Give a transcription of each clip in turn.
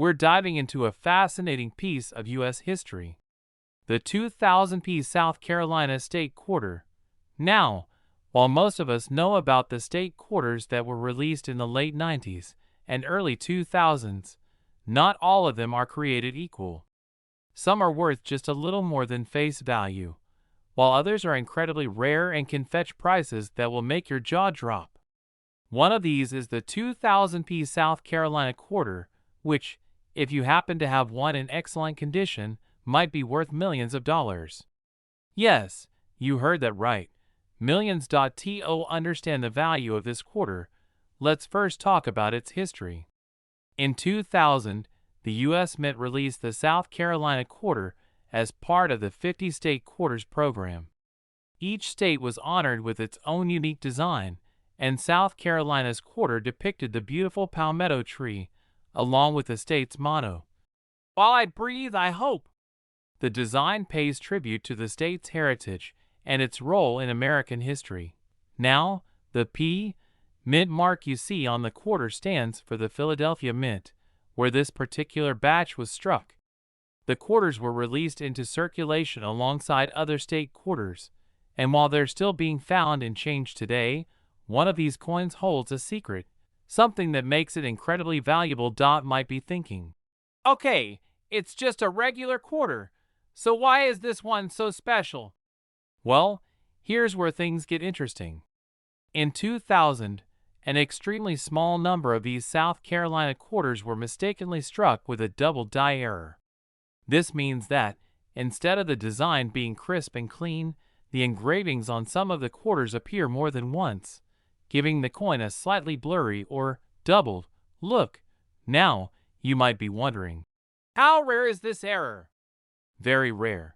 we're diving into a fascinating piece of U.S. history. The 2000 South Carolina State Quarter. Now, while most of us know about the state quarters that were released in the late 90s and early 2000s, not all of them are created equal. Some are worth just a little more than face value, while others are incredibly rare and can fetch prices that will make your jaw drop. One of these is the 2000 South Carolina Quarter, which, if you happen to have one in excellent condition, might be worth millions of dollars. Yes, you heard that right. Millions. To understand the value of this quarter, let's first talk about its history. In 2000, the U.S. Mint released the South Carolina Quarter as part of the 50 State Quarters program. Each state was honored with its own unique design, and South Carolina's quarter depicted the beautiful palmetto tree, along with the state's motto, "While I breathe, I hope." The design pays tribute to the state's heritage and its role in American history. Now, the PID Mark you see on the quarter stands for the Philadelphia Mint, where this particular batch was struck. The quarters were released into circulation alongside other state quarters, and while they're still being found and changed today, one of these coins holds a secret, something that makes it incredibly valuable. Might be thinking, okay, it's just a regular quarter, so why is this one so special? Well, here's where things get interesting. In 2000, an extremely small number of these South Carolina quarters were mistakenly struck with a double die error. This means that, instead of the design being crisp and clean, the engravings on some of the quarters appear more than once, giving the coin a slightly blurry or doubled look. Now, you might be wondering, how rare is this error? Very rare.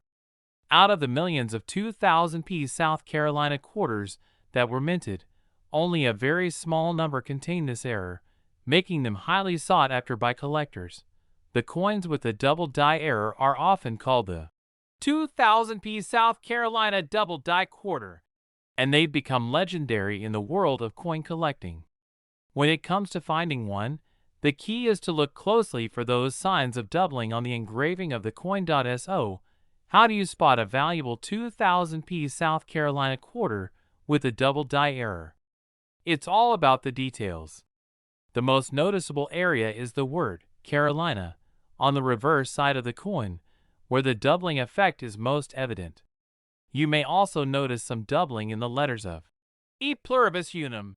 Out of the millions of 2000 South Carolina quarters that were minted, only a very small number contain this error, making them highly sought after by collectors. The coins with the double die error are often called the 2000 South Carolina Double Die Quarter, and they've become legendary in the world of coin collecting. When it comes to finding one, the key is to look closely for those signs of doubling on the engraving of the coin. So, how do you spot a valuable 2000 South Carolina quarter with a double die error? It's all about the details. The most noticeable area is the word Carolina on the reverse side of the coin, where the doubling effect is most evident. You may also notice some doubling in the letters of E pluribus unum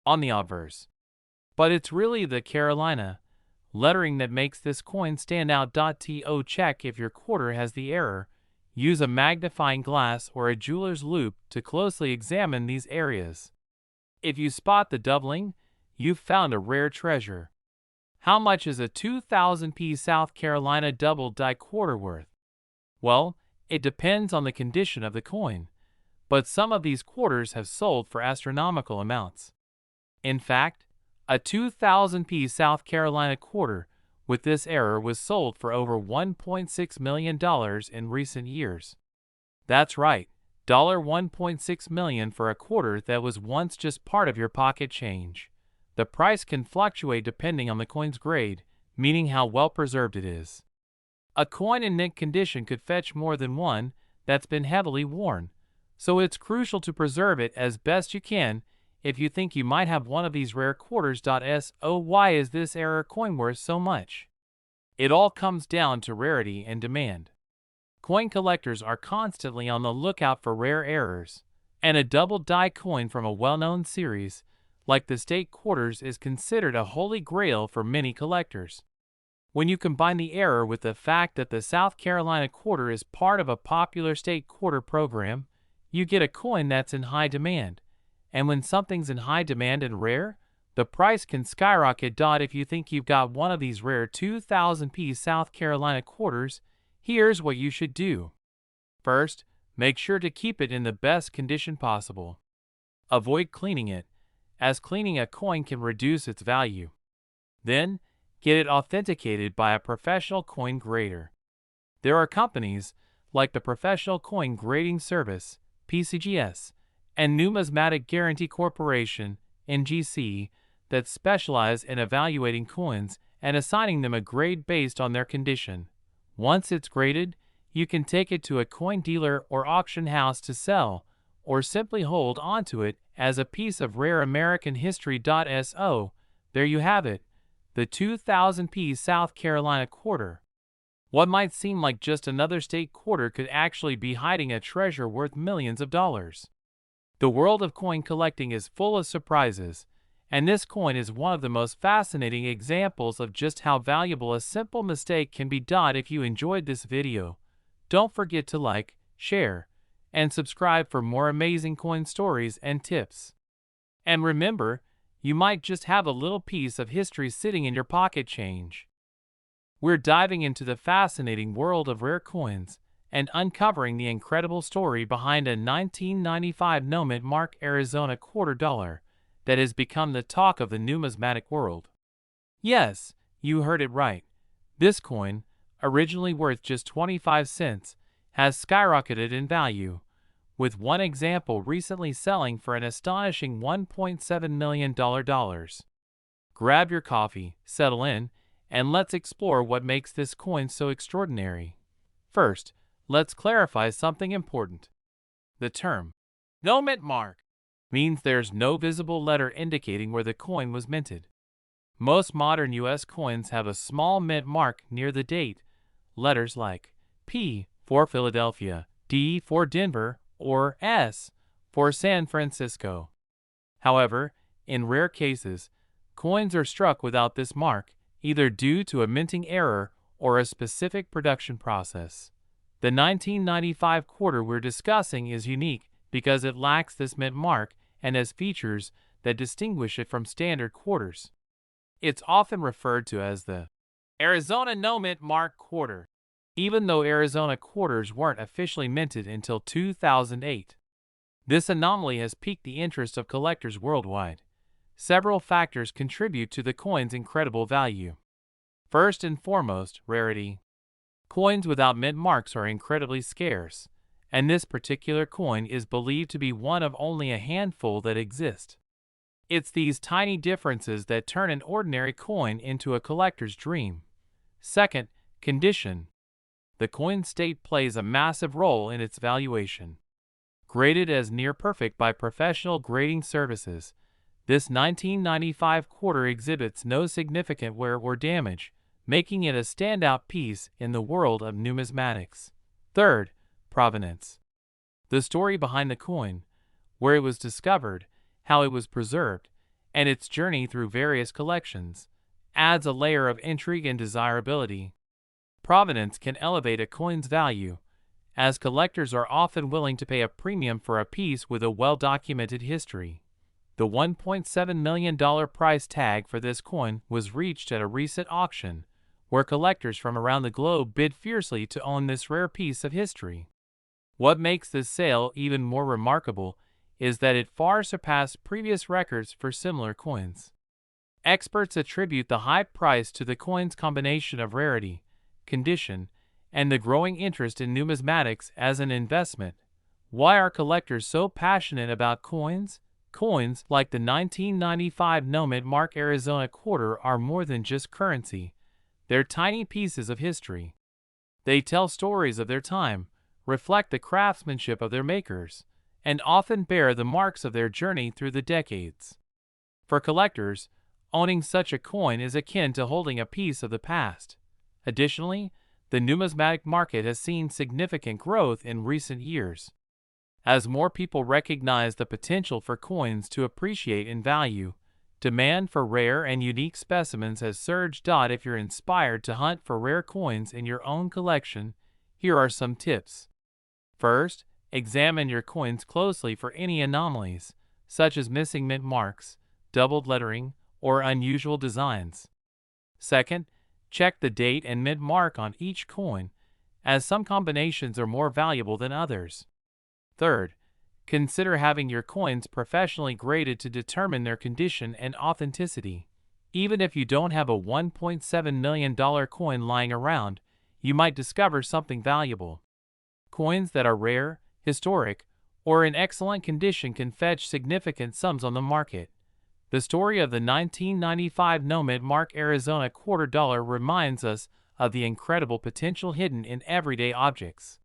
on the obverse. But it's really the Carolina lettering that makes this coin stand out. To check if your quarter has the error, use a magnifying glass or a jeweler's loupe to closely examine these areas. If you spot the doubling, you've found a rare treasure. How much is a 2000 South Carolina double die quarter worth? Well, it depends on the condition of the coin, but some of these quarters have sold for astronomical amounts. In fact, a 2000 South Carolina quarter with this error was sold for over $1.6 million in recent years. That's right, $1.6 million for a quarter that was once just part of your pocket change. The price can fluctuate depending on the coin's grade, meaning how well preserved it is. A coin in mint condition could fetch more than one that's been heavily worn, so it's crucial to preserve it as best you can. If you think you might have one of these rare quarters. So why is this error coin worth so much? It all comes down to rarity and demand. Coin collectors are constantly on the lookout for rare errors, and a double die coin from a well-known series, like the state quarters, is considered a holy grail for many collectors. When you combine the error with the fact that the South Carolina quarter is part of a popular state quarter program, you get a coin that's in high demand. And when something's in high demand and rare, the price can skyrocket. If you think you've got one of these rare 2000 South Carolina quarters, here's what you should do. First, make sure to keep it in the best condition possible. Avoid cleaning it, as cleaning a coin can reduce its value. Then, get it authenticated by a professional coin grader. There are companies like the Professional Coin Grading Service, PCGS, and Numismatic Guarantee Corporation, NGC, that specialize in evaluating coins and assigning them a grade based on their condition. Once it's graded, you can take it to a coin dealer or auction house to sell, or simply hold onto it as a piece of rare American history. So, there you have it, the 2000 South Carolina quarter. What might seem like just another state quarter could actually be hiding a treasure worth millions of dollars. The world of coin collecting is full of surprises, and this coin is one of the most fascinating examples of just how valuable a simple mistake can be. If you enjoyed this video, don't forget to like, share, and subscribe for more amazing coin stories and tips. And remember, you might just have a little piece of history sitting in your pocket change. We're diving into the fascinating world of rare coins and uncovering the incredible story behind a 1995 Noit Mark Arizona quarter dollar that has become the talk of the numismatic world. Yes, you heard it right. This coin, originally worth just 25 cents, has skyrocketed in value, with one example recently selling for an astonishing $1.7 million. Grab your coffee, settle in, and let's explore what makes this coin so extraordinary. First, let's clarify something important. The term Noit Mark means there's no visible letter indicating where the coin was minted. Most modern U.S. coins have a small mint mark near the date, letters like P for Philadelphia, D for Denver, or S for San Francisco. However, in rare cases, coins are struck without this mark, either due to a minting error or a specific production process. The 1995 quarter we're discussing is unique because it lacks this mint mark and has features that distinguish it from standard quarters. It's often referred to as the Arizona Noit Mark quarter, even though Arizona quarters weren't officially minted until 2008. This anomaly has piqued the interest of collectors worldwide. Several factors contribute to the coin's incredible value. First and foremost, rarity. Coins without mint marks are incredibly scarce, and this particular coin is believed to be one of only a handful that exist. It's these tiny differences that turn an ordinary coin into a collector's dream. Second, condition. The coin's state plays a massive role in its valuation. Graded as near perfect by professional grading services, this 1995 quarter exhibits no significant wear or damage, making it a standout piece in the world of numismatics. Third, provenance. The story behind the coin, where it was discovered, how it was preserved, and its journey through various collections, adds a layer of intrigue and desirability. Provenance can elevate a coin's value, as collectors are often willing to pay a premium for a piece with a well-documented history. The $1.7 million price tag for this coin was reached at a recent auction, where collectors from around the globe bid fiercely to own this rare piece of history. What makes this sale even more remarkable is that it far surpassed previous records for similar coins. Experts attribute the high price to the coin's combination of rarity, condition, and the growing interest in numismatics as an investment. Why are collectors so passionate about coins? Coins like the 1995 Noit Mark Arizona quarter are more than just currency. They're tiny pieces of history. They tell stories of their time, reflect the craftsmanship of their makers, and often bear the marks of their journey through the decades. For collectors, owning such a coin is akin to holding a piece of the past. Additionally, the numismatic market has seen significant growth in recent years. As more people recognize the potential for coins to appreciate in value, demand for rare and unique specimens has surged. If you're inspired to hunt for rare coins in your own collection, here are some tips. First, examine your coins closely for any anomalies, such as missing mint marks, doubled lettering, or unusual designs. Second, check the date and mint mark on each coin, as some combinations are more valuable than others. Third, consider having your coins professionally graded to determine their condition and authenticity. Even if you don't have a $1.7 million coin lying around, you might discover something valuable. Coins that are rare, historic, or in excellent condition can fetch significant sums on the market. The story of the 1995 Noit Mark Arizona quarter dollar reminds us of the incredible potential hidden in everyday objects.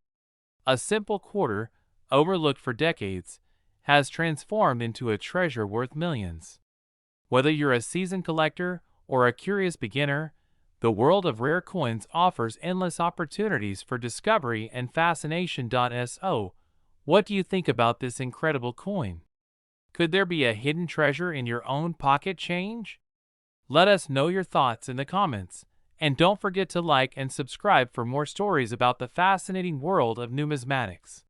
A simple quarter, overlooked for decades, has transformed into a treasure worth millions. Whether you're a seasoned collector or a curious beginner, the world of rare coins offers endless opportunities for discovery and fascination. So, what do you think about this incredible coin? Could there be a hidden treasure in your own pocket change? Let us know your thoughts in the comments, and don't forget to like and subscribe for more stories about the fascinating world of numismatics.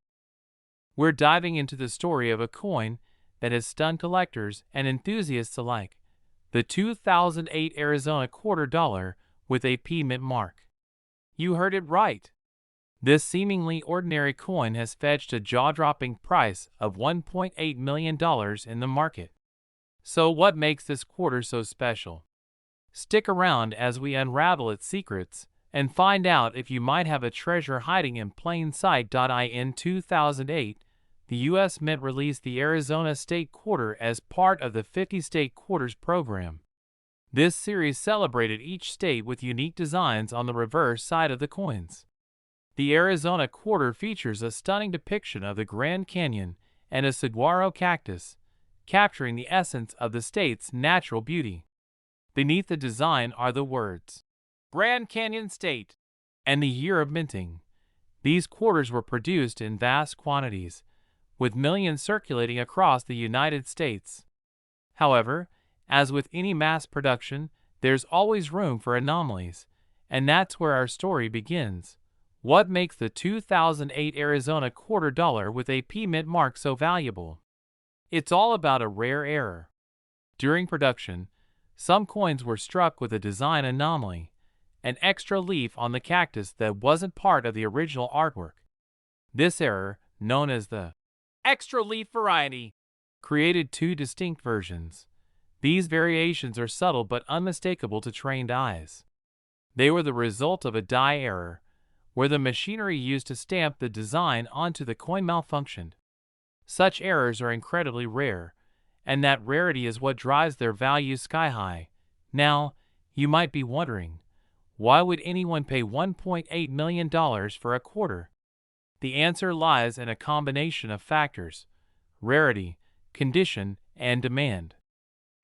We're diving into the story of a coin that has stunned collectors and enthusiasts alike, the 2008 Arizona quarter dollar with a PID Mark. You heard it right. This seemingly ordinary coin has fetched a jaw-dropping price of $1.8 million in the market. So what makes this quarter so special? Stick around as we unravel its secrets and find out if you might have a treasure hiding in plain sight. In 2008, the U.S. Mint released the Arizona State Quarter as part of the 50 State Quarters program. This series celebrated each state with unique designs on the reverse side of the coins. The Arizona Quarter features a stunning depiction of the Grand Canyon and a saguaro cactus, capturing the essence of the state's natural beauty. Beneath the design are the words, Grand Canyon State, and the year of minting. These quarters were produced in vast quantities, with millions circulating across the United States. However, as with any mass production, there's always room for anomalies, and that's where our story begins. What makes the 2008 Arizona quarter dollar with a PID Mark so valuable? It's all about a rare error. During production, some coins were struck with a design anomaly, an extra leaf on the cactus that wasn't part of the original artwork. This error, known as the extra leaf variety, created two distinct versions. These variations are subtle but unmistakable to trained eyes. They were the result of a die error, where the machinery used to stamp the design onto the coin malfunctioned. Such errors are incredibly rare, and that rarity is what drives their value sky high. Now, you might be wondering, why would anyone pay $1.8 million for a quarter? The answer lies in a combination of factors: rarity, condition, and demand.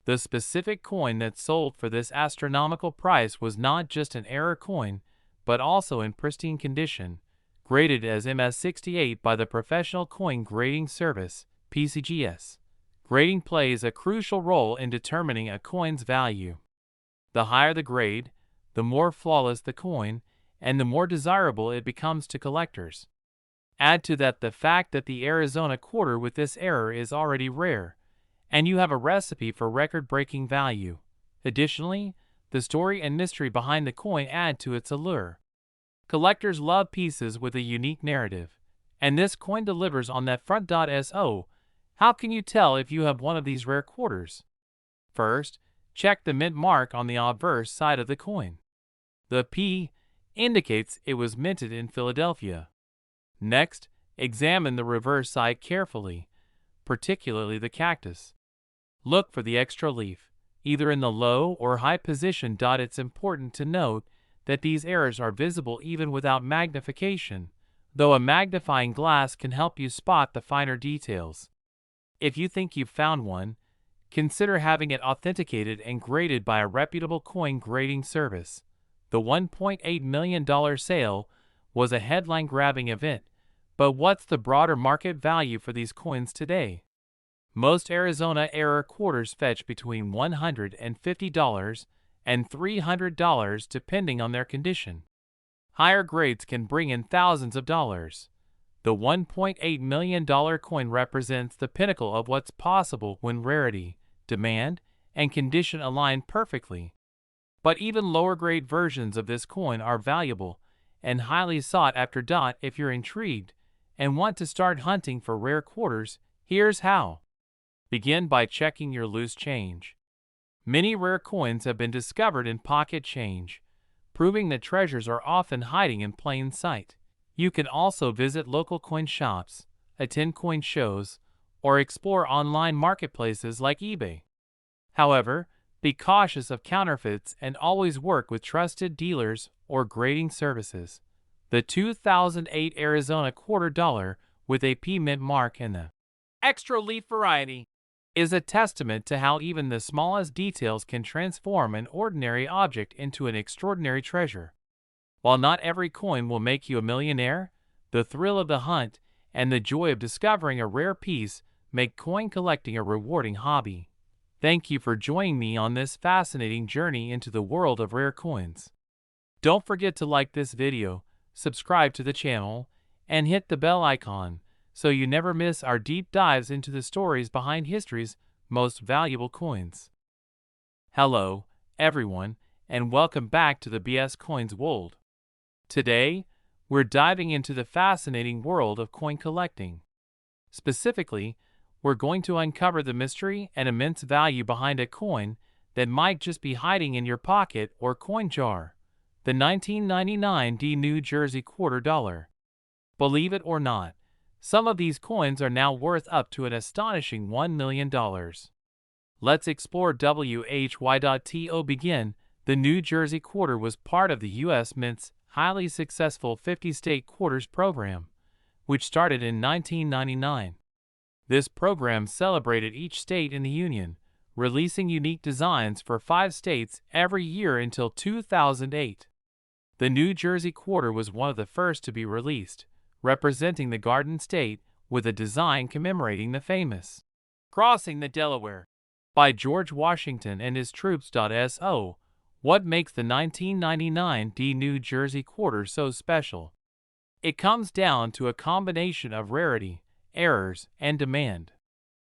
The specific coin that sold for this astronomical price was not just an error coin, but also in pristine condition, graded as MS68 by the Professional Coin Grading Service, PCGS. Grading plays a crucial role in determining a coin's value. The higher the grade, the more flawless the coin, and the more desirable it becomes to collectors. Add to that the fact that the Arizona quarter with this error is already rare, and you have a recipe for record-breaking value. Additionally, the story and mystery behind the coin add to its allure. Collectors love pieces with a unique narrative, and this coin delivers on that front. So, how can you tell if you have one of these rare quarters? First, check the mint mark on the obverse side of the coin. The P indicates it was minted in Philadelphia. Next, examine the reverse side carefully, particularly the cactus. Look for the extra leaf, either in the low or high position. It's important to note that these errors are visible even without magnification, though a magnifying glass can help you spot the finer details. If you think you've found one, consider having it authenticated and graded by a reputable coin grading service. The $1.8 million sale was a headline-grabbing event, but what's the broader market value for these coins today? Most Arizona error quarters fetch between $150 and $300 depending on their condition. Higher grades can bring in thousands of dollars. The $1.8 million coin represents the pinnacle of what's possible when rarity, demand, and condition align perfectly. But even lower-grade versions of this coin are valuable and highly sought after. If you're intrigued and want to start hunting for rare quarters, here's how. Begin by checking your loose change. Many rare coins have been discovered in pocket change, proving that treasures are often hiding in plain sight. You can also visit local coin shops, attend coin shows, or explore online marketplaces like eBay. However, be cautious of counterfeits and always work with trusted dealers or grading services. The 2008 Arizona quarter dollar with a PID Mark and the extra leaf variety is a testament to how even the smallest details can transform an ordinary object into an extraordinary treasure. While not every coin will make you a millionaire, the thrill of the hunt and the joy of discovering a rare piece make coin collecting a rewarding hobby. Thank you for joining me on this fascinating journey into the world of rare coins. Don't forget to like this video, subscribe to the channel, and hit the bell icon so you never miss our deep dives into the stories behind history's most valuable coins. Hello, everyone, and welcome back to the BS Coins world. Today, we're diving into the fascinating world of coin collecting. Specifically, we're going to uncover the mystery and immense value behind a coin that might just be hiding in your pocket or coin jar, the 1999 New Jersey quarter dollar. Believe it or not, some of these coins are now worth up to an astonishing $1 million. Let's explore why.to begin. The New Jersey quarter was part of the U.S. Mint's highly successful 50-state quarters program, which started in 1999. This program celebrated each state in the Union, releasing unique designs for 5 states every year until 2008. The New Jersey quarter was one of the first to be released, representing the Garden State with a design commemorating the famous crossing the Delaware by George Washington and his troops. So, what makes the 1999 New Jersey quarter so special? It comes down to a combination of rarity, errors, and demand.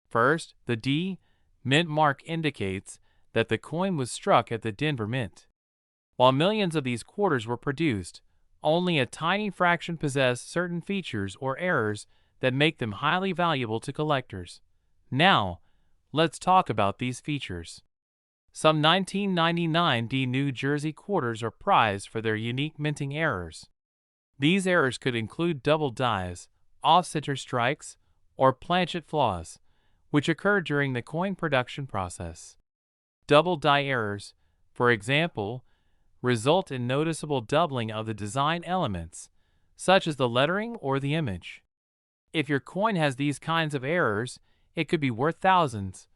First, the D Mint mark indicates that the coin was struck at the Denver Mint. While millions of these quarters were produced, only a tiny fraction possess certain features or errors that make them highly valuable to collectors. Now, let's talk about these features. Some 1999 New Jersey quarters are prized for their unique minting errors. These errors could include double dies, off-center strikes, or planchet flaws, which occur during the coin production process. Double die errors, for example, result in noticeable doubling of the design elements, such as the lettering or the image. If your coin has these kinds of errors, it could be worth thousands,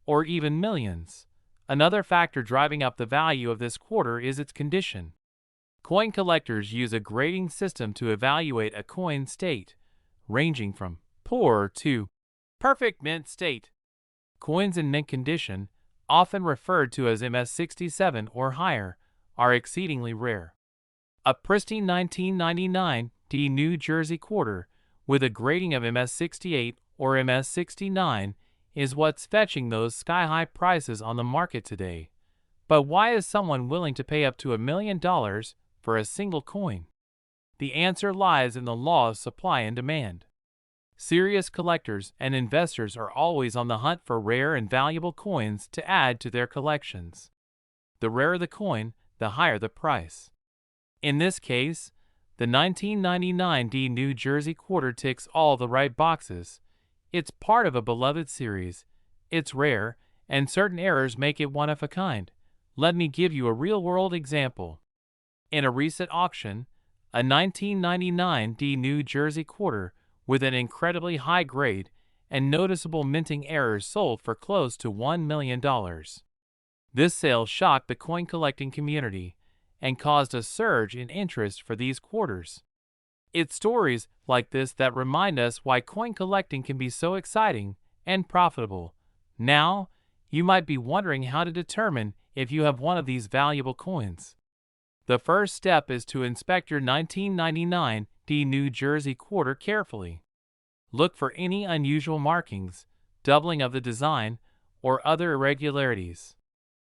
or even millions. Another factor driving up the value of this quarter is its condition. Coin collectors use a grading system to evaluate a coin's state, ranging from poor to perfect mint state. Coins in mint condition, often referred to as MS67 or higher, are exceedingly rare. A pristine 1999 New Jersey quarter with a grading of MS68 or MS69 is what's fetching those sky-high prices on the market today. But why is someone willing to pay up to $1 million for a single coin? The answer lies in the law of supply and demand. Serious collectors and investors are always on the hunt for rare and valuable coins to add to their collections. The rarer the coin, the higher the price. In this case, the 1999 New Jersey quarter ticks all the right boxes. It's part of a beloved series, it's rare, and certain errors make it one of a kind. Let me give you a real-world example. In a recent auction, a 1999 New Jersey quarter with an incredibly high grade and noticeable minting errors sold for close to $1 million. This sale shocked the coin collecting community and caused a surge in interest for these quarters. It's stories like this that remind us why coin collecting can be so exciting and profitable. Now, you might be wondering how to determine if you have one of these valuable coins. The first step is to inspect your 1999 New Jersey quarter carefully. Look for any unusual markings, doubling of the design, or other irregularities.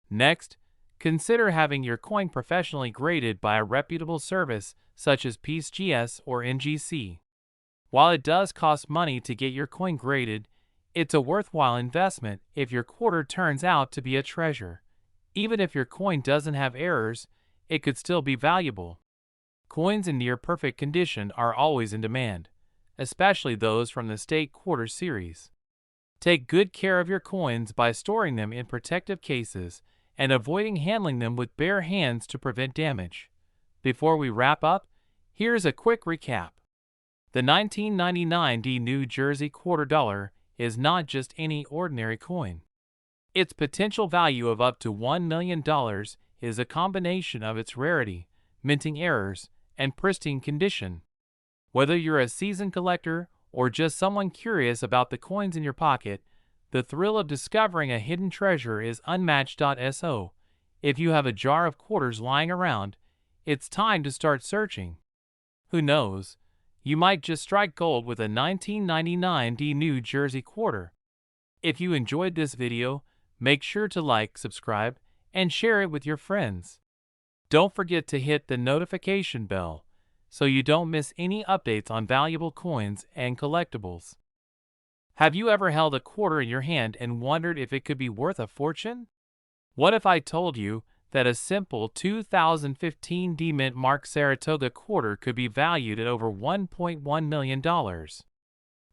Next, consider having your coin professionally graded by a reputable service such as PID or NGC. While it does cost money to get your coin graded, it's a worthwhile investment if your quarter turns out to be a treasure. Even if your coin doesn't have errors, it could still be valuable. Coins in near-perfect condition are always in demand, especially those from the State Quarter series. Take good care of your coins by storing them in protective cases and avoiding handling them with bare hands to prevent damage. Before we wrap up, here's a quick recap. The 1999 New Jersey quarter dollar is not just any ordinary coin. Its potential value of up to $1 million is a combination of its rarity, minting errors, and pristine condition. Whether you're a seasoned collector or just someone curious about the coins in your pocket, the thrill of discovering a hidden treasure is unmatched. So, if you have a jar of quarters lying around, it's time to start searching. Who knows? You might just strike gold with a 1999 New Jersey quarter. If you enjoyed this video, make sure to like, subscribe, and share it with your friends. Don't forget to hit the notification bell so you don't miss any updates on valuable coins and collectibles. Have you ever held a quarter in your hand and wondered if it could be worth a fortune? What if I told you that a simple 2015 Mint Mark Saratoga quarter could be valued at over $1.1 million?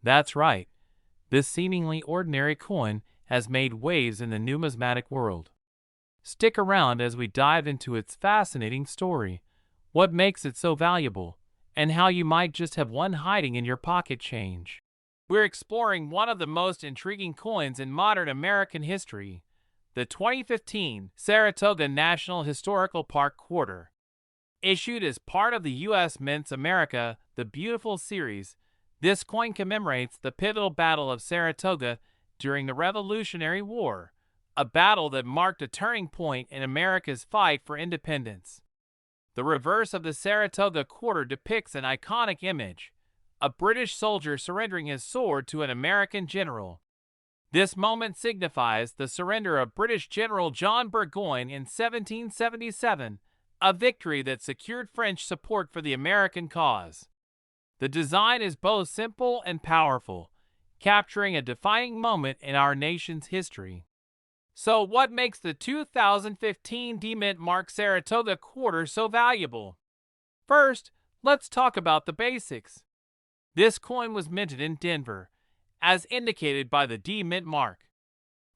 That's right. This seemingly ordinary coin has made waves in the numismatic world. Stick around as we dive into its fascinating story, what makes it so valuable, and how you might just have one hiding in your pocket change. We're exploring one of the most intriguing coins in modern American history, the 2015 Saratoga National Historical Park Quarter. Issued as part of the U.S. Mints America the Beautiful series, this coin commemorates the pivotal Battle of Saratoga during the Revolutionary War, a battle that marked a turning point in America's fight for independence. The reverse of the Saratoga Quarter depicts an iconic image, a British soldier surrendering his sword to an American general. This moment signifies the surrender of British General John Burgoyne in 1777, a victory that secured French support for the American cause. The design is both simple and powerful, capturing a defining moment in our nation's history. So what makes the 2015 Mint Mark Saratoga quarter so valuable? First, let's talk about the basics. This coin was minted in Denver, as indicated by the Mint Mark.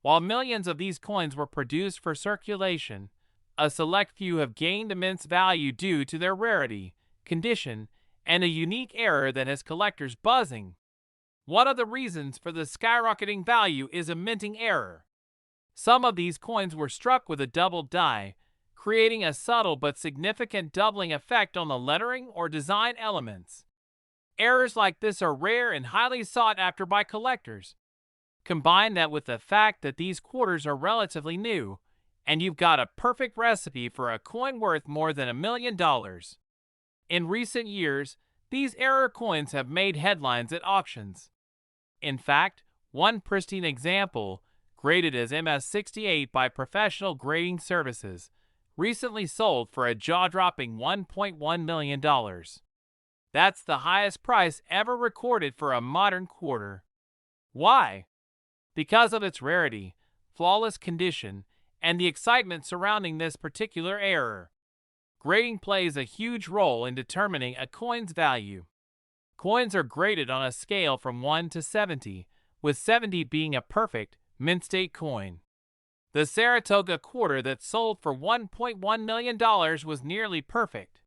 While millions of these coins were produced for circulation, a select few have gained immense value due to their rarity, condition, and a unique error that has collectors buzzing. One of the reasons for the skyrocketing value is a minting error. Some of these coins were struck with a double die, creating a subtle but significant doubling effect on the lettering or design elements. Errors like this are rare and highly sought after by collectors. Combine that with the fact that these quarters are relatively new, and you've got a perfect recipe for a coin worth more than $1 million. In recent years, these error coins have made headlines at auctions. In fact, one pristine example, graded as MS-68 by Professional Grading Services, recently sold for a jaw-dropping $1.1 million. That's the highest price ever recorded for a modern quarter. Why? Because of its rarity, flawless condition, and the excitement surrounding this particular error. Grading plays a huge role in determining a coin's value. Coins are graded on a scale from 1 to 70, with 70 being a perfect, mint-state coin. The Saratoga quarter that sold for $1.1 million was nearly perfect.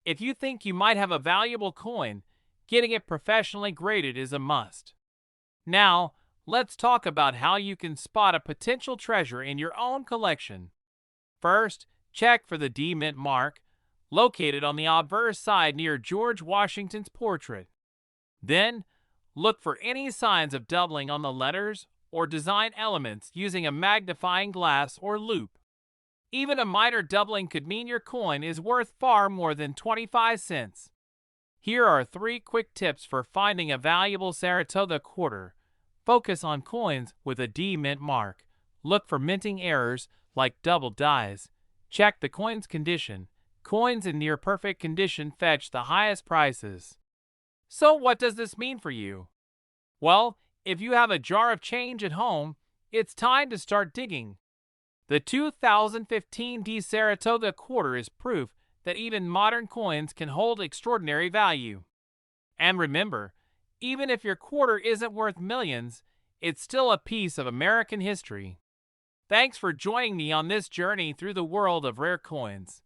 If you think you might have a valuable coin, getting it professionally graded is a must. Now, let's talk about how you can spot a potential treasure in your own collection. First, check for the Mint Mark, located on the obverse side near George Washington's portrait. Then, look for any signs of doubling on the letters or design elements using a magnifying glass or loupe. Even a minor doubling could mean your coin is worth far more than 25 cents. Here are 3 quick tips for finding a valuable Saratoga quarter. Focus on coins with a Mint Mark. Look for minting errors like double dies. Check the coin's condition. Coins in near-perfect condition fetch the highest prices. So what does this mean for you? Well, if you have a jar of change at home, it's time to start digging. The 2015 Saratoga quarter is proof that even modern coins can hold extraordinary value. And remember, even if your quarter isn't worth millions, it's still a piece of American history. Thanks for joining me on this journey through the world of rare coins.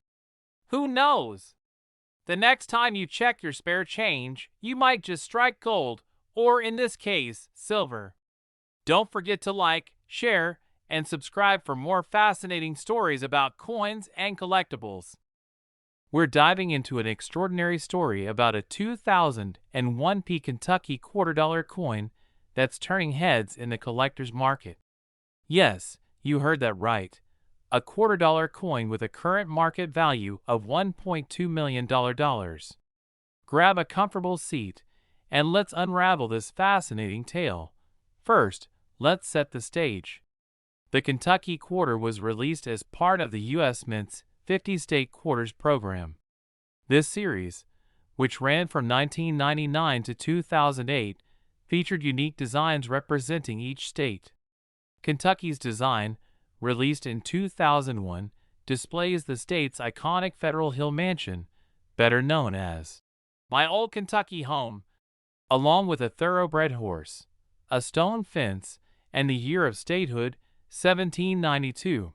Who knows? The next time you check your spare change, you might just strike gold, or in this case, silver. Don't forget to like, share, and subscribe for more fascinating stories about coins and collectibles. We're diving into an extraordinary story about a 2001p Kentucky $quarter coin that's turning heads in the collector's market. Yes, you heard that right. A $quarter coin with a current market value of $1.2 million. Grab a comfortable seat and let's unravel this fascinating tale. First, let's set the stage. The Kentucky Quarter was released as part of the U.S. Mint's 50 State Quarters program. This series, which ran from 1999 to 2008, featured unique designs representing each state. Kentucky's design, released in 2001, displays the state's iconic Federal Hill Mansion, better known as My Old Kentucky Home, along with a thoroughbred horse, a stone fence, and the year of statehood, 1792.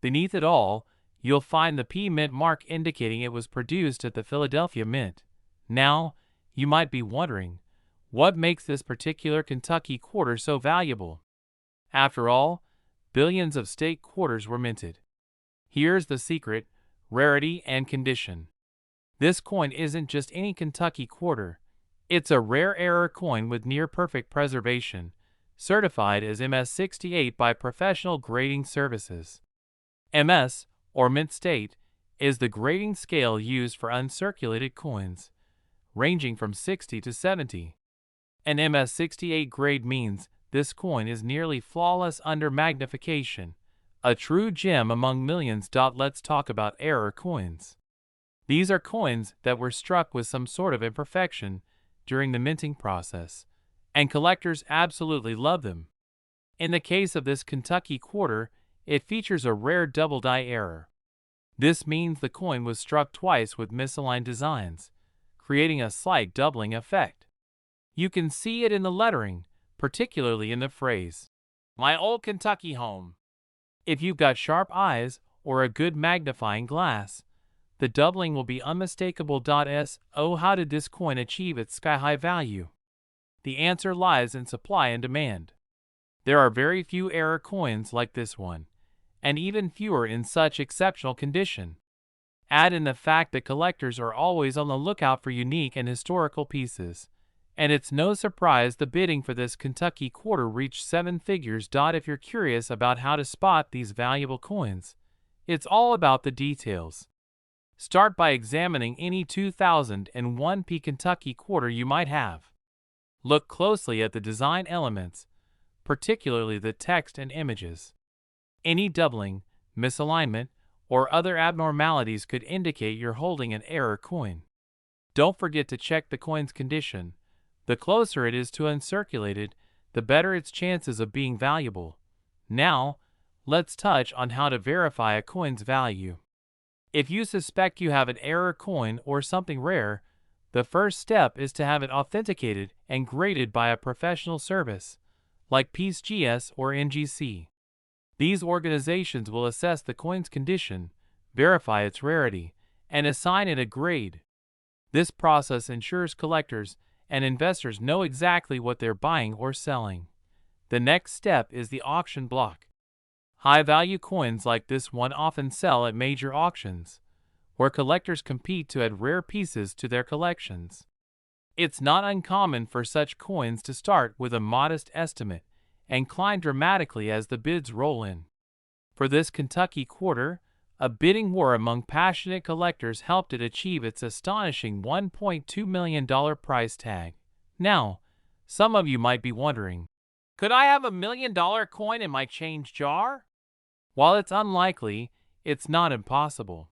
Beneath it all, you'll find the PID Mark indicating it was produced at the Philadelphia Mint. Now, you might be wondering, what makes this particular Kentucky quarter so valuable? After all, billions of state quarters were minted. Here's the secret: rarity and condition. This coin isn't just any Kentucky quarter. It's a rare error coin with near-perfect preservation, certified as MS-68 by Professional Grading Services. MS, or Mint State, is the grading scale used for uncirculated coins, ranging from 60 to 70. An MS-68 grade means this coin is nearly flawless under magnification, a true gem among millions. Let's talk about error coins. These are coins that were struck with some sort of imperfection during the minting process, and collectors absolutely love them. In the case of this Kentucky quarter, it features a rare double die error. This means the coin was struck twice with misaligned designs, creating a slight doubling effect. You can see it in the lettering, particularly in the phrase, "My Old Kentucky Home." If you've got sharp eyes or a good magnifying glass, the doubling will be unmistakable. So how did this coin achieve its sky-high value? The answer lies in supply and demand. There are very few error coins like this one, and even fewer in such exceptional condition. Add in the fact that collectors are always on the lookout for unique and historical pieces, and it's no surprise the bidding for this Kentucky quarter reached 7 figures. If you're curious about how to spot these valuable coins, it's all about the details. Start by examining any 2001p Kentucky quarter you might have. Look closely at the design elements, particularly the text and images. Any doubling, misalignment, or other abnormalities could indicate you're holding an error coin. Don't forget to check the coin's condition. The closer it is to uncirculated, the better its chances of being valuable. Now, let's touch on how to verify a coin's value. If you suspect you have an error coin or something rare, the first step is to have it authenticated and graded by a professional service, like PID or NGC. These organizations will assess the coin's condition, verify its rarity, and assign it a grade. This process ensures collectors and investors know exactly what they're buying or selling. The next step is the auction block. High-value coins like this one often sell at major auctions, where collectors compete to add rare pieces to their collections. It's not uncommon for such coins to start with a modest estimate and climb dramatically as the bids roll in. For this Kentucky quarter, a bidding war among passionate collectors helped it achieve its astonishing $1.2 million price tag. Now, some of you might be wondering, could I have $1 million coin in my change jar? While it's unlikely, it's not impossible.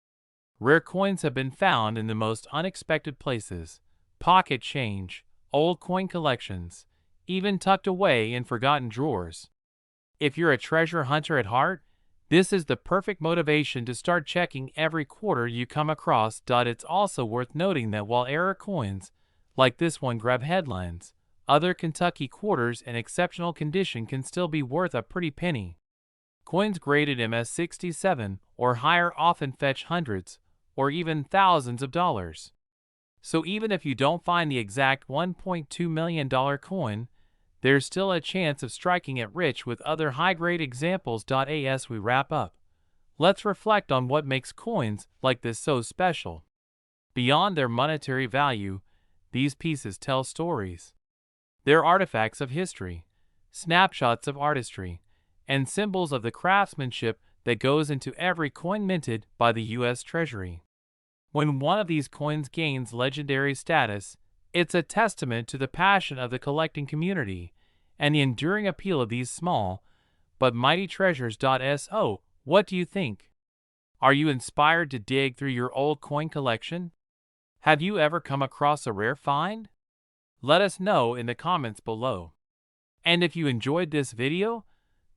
Rare coins have been found in the most unexpected places: pocket change, old coin collections, even tucked away in forgotten drawers. If you're a treasure hunter at heart, this is the perfect motivation to start checking every quarter you come across. It's also worth noting that while error coins, like this one, grab headlines, other Kentucky quarters in exceptional condition can still be worth a pretty penny. Coins graded MS-67 or higher often fetch hundreds or even thousands of dollars. So even if you don't find the exact $1.2 million coin, there's still a chance of striking it rich with other high-grade examples. As we wrap up, let's reflect on what makes coins like this so special. Beyond their monetary value, these pieces tell stories. They're artifacts of history, snapshots of artistry, and symbols of the craftsmanship that goes into every coin minted by the U.S. Treasury. When one of these coins gains legendary status, it's a testament to the passion of the collecting community and the enduring appeal of these small but mighty treasures. So, what do you think? Are you inspired to dig through your old coin collection? Have you ever come across a rare find? Let us know in the comments below. And if you enjoyed this video,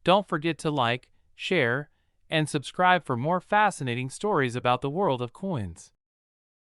don't forget to like, share, and subscribe for more fascinating stories about the world of coins.